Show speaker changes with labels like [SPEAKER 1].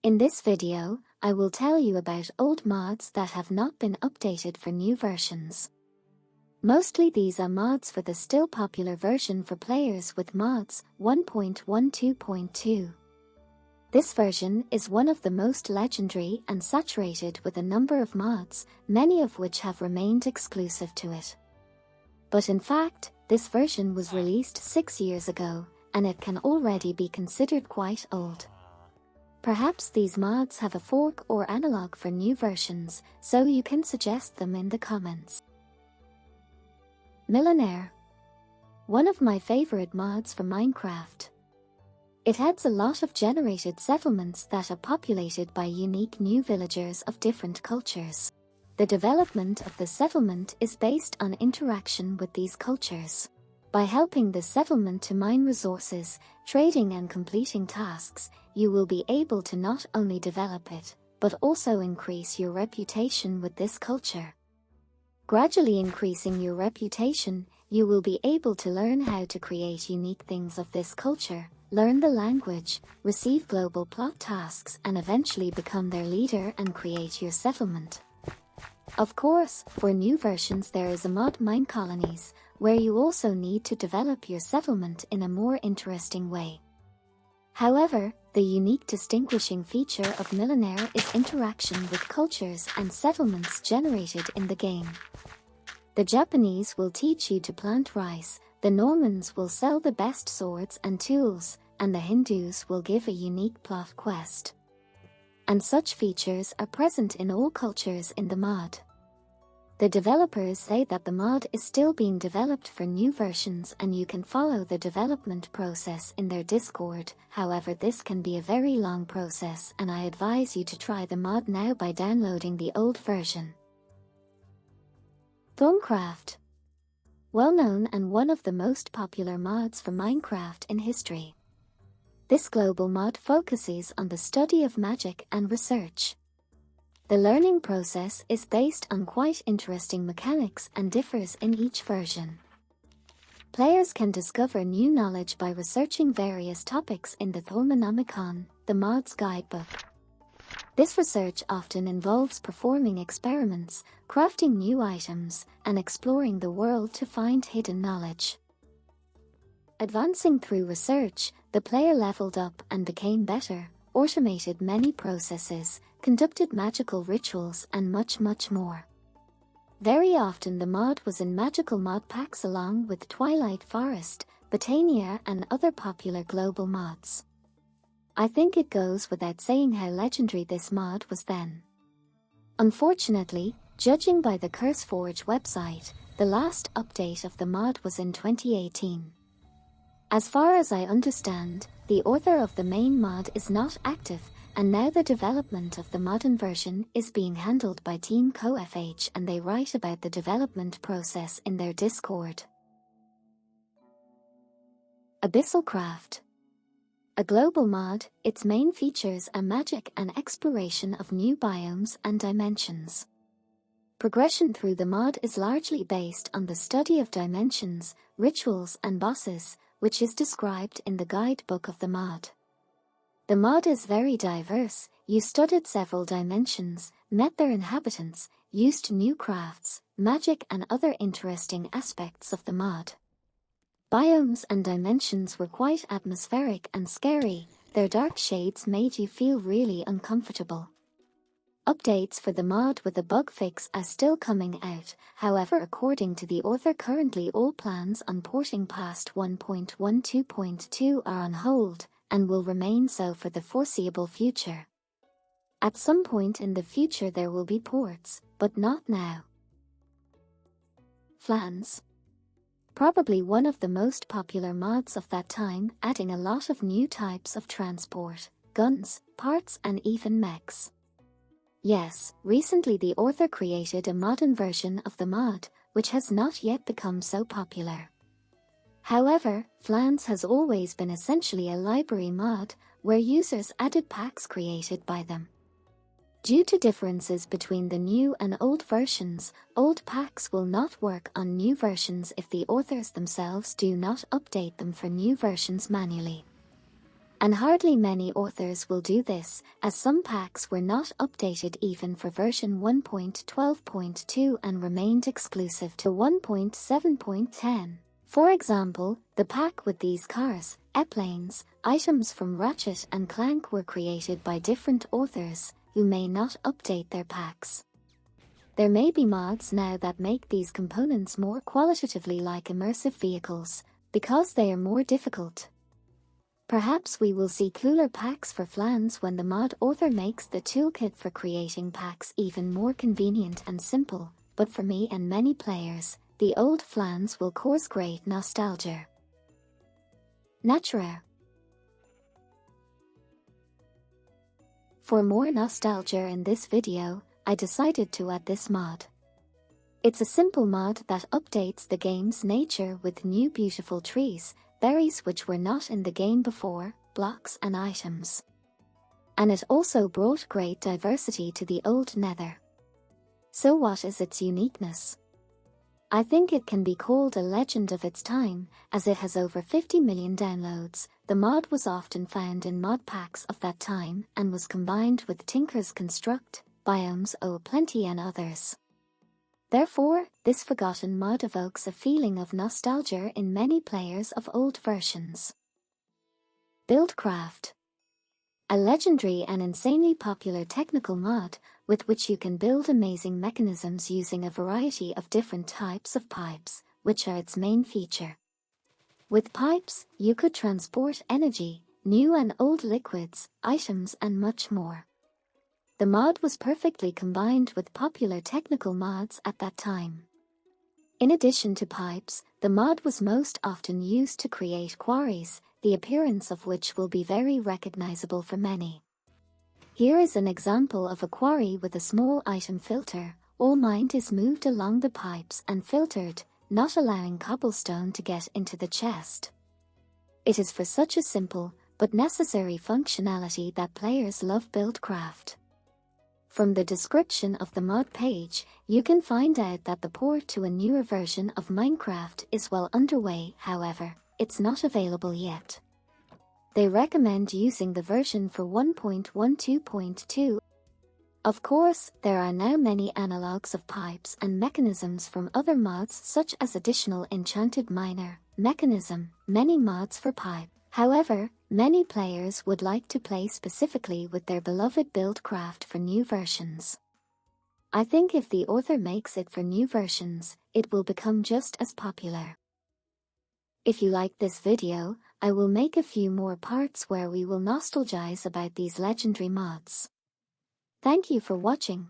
[SPEAKER 1] In this video, I will tell you about old mods that have not been updated for new versions. Mostly these are mods for the still popular version for players with mods 1.12.2. This version is one of the most legendary and saturated with a number of mods, many of which have remained exclusive to it. But in fact, this version was released 6 years ago, and it can already be considered quite old. Perhaps these mods have a fork or analog for new versions, so you can suggest them in the comments. Millionaire. One of my favorite mods for Minecraft. It adds a lot of generated settlements that are populated by unique new villagers of different cultures. The development of the settlement is based on interaction with these cultures. By helping the settlement to mine resources, trading and completing tasks, you will be able to not only develop it, but also increase your reputation with this culture. Gradually increasing your reputation, you will be able to learn how to create unique things of this culture, learn the language, receive global plot tasks and eventually become their leader and create your settlement. Of course, for new versions there is a mod Mine Colonies, where you also need to develop your settlement in a more interesting way. However, the unique distinguishing feature of Millionaire is interaction with cultures and settlements generated in the game. The Japanese will teach you to plant rice, the Normans will sell the best swords and tools, and the Hindus will give a unique plot quest. And such features are present in all cultures in the mod. The developers say that the mod is still being developed for new versions and you can follow the development process in their Discord. However, this can be a very long process and I advise you to try the mod now by downloading the old version. Thaumcraft. Well known and one of the most popular mods for Minecraft in history. This global mod focuses on the study of magic and research. The learning process is based on quite interesting mechanics and differs in each version. Players can discover new knowledge by researching various topics in the Thaumonomicon, the mod's guidebook. This research often involves performing experiments, crafting new items, and exploring the world to find hidden knowledge. Advancing through research, the player leveled up and became better, automated many processes, conducted magical rituals and much more. Very often the mod was in magical mod packs along with Twilight Forest, Botania and other popular global mods. I think it goes without saying how legendary this mod was then. Unfortunately, judging by the CurseForge website, the last update of the mod was in 2018. As far as I understand, the author of the main mod is not active, and now the development of the modern version is being handled by Team CoFH and they write about the development process in their Discord. Abyssalcraft. A global mod, its main features are magic and exploration of new biomes and dimensions. Progression through the mod is largely based on the study of dimensions, rituals and bosses, which is described in the guidebook of the mod. The mod is very diverse, you studied several dimensions, met their inhabitants, used new crafts, magic and other interesting aspects of the mod. Biomes and dimensions were quite atmospheric and scary, their dark shades made you feel really uncomfortable. Updates for the mod with a bug fix are still coming out, however according to the author currently all plans on porting past 1.12.2 are on hold, and will remain so for the foreseeable future. At some point in the future there will be ports, but not now. Flans. Probably one of the most popular mods of that time, adding a lot of new types of transport, guns, parts and even mechs. Yes, recently the author created a modern version of the mod, which has not yet become so popular. However, Flans has always been essentially a library mod, where users added packs created by them. Due to differences between the new and old versions, old packs will not work on new versions if the authors themselves do not update them for new versions manually. And hardly many authors will do this, as some packs were not updated even for version 1.12.2 and remained exclusive to 1.7.10. For example, the pack with these cars, airplanes, items from Ratchet and Clank were created by different authors, who may not update their packs. There may be mods now that make these components more qualitatively like immersive vehicles, because they are more difficult. Perhaps we will see cooler packs for flans when the mod author makes the toolkit for creating packs even more convenient and simple, but for me and many players, the old flans will cause great nostalgia. Natura. For more nostalgia in this video, I decided to add this mod. It's a simple mod that updates the game's nature with new beautiful trees, berries which were not in the game before, blocks and items. And it also brought great diversity to the old Nether. So what is its uniqueness? I think it can be called a legend of its time, as it has over 50 million downloads. The mod was often found in mod packs of that time and was combined with Tinker's Construct, Biomes O'Plenty and others. Therefore, this forgotten mod evokes a feeling of nostalgia in many players of old versions. Buildcraft. A legendary and insanely popular technical mod, with which you can build amazing mechanisms using a variety of different types of pipes, which are its main feature. With pipes, you could transport energy, new and old liquids, items and much more. The mod was perfectly combined with popular technical mods at that time. In addition to pipes, the mod was most often used to create quarries, the appearance of which will be very recognizable for many. Here is an example of a quarry with a small item filter. All mined is moved along the pipes and filtered, not allowing cobblestone to get into the chest. It is for such a simple, but necessary functionality that players love Buildcraft. From the description of the mod page, you can find out that the port to a newer version of Minecraft is well underway. However, it's not available yet. They recommend using the version for 1.12.2. Of course, there are now many analogs of pipes and mechanisms from other mods, such as additional enchanted miner mechanism, many mods for pipe. However, many players would like to play specifically with their beloved Buildcraft for new versions. I think if the author makes it for new versions, it will become just as popular. If you like this video, I will make a few more parts where we will nostalgize about these legendary mods. Thank you for watching.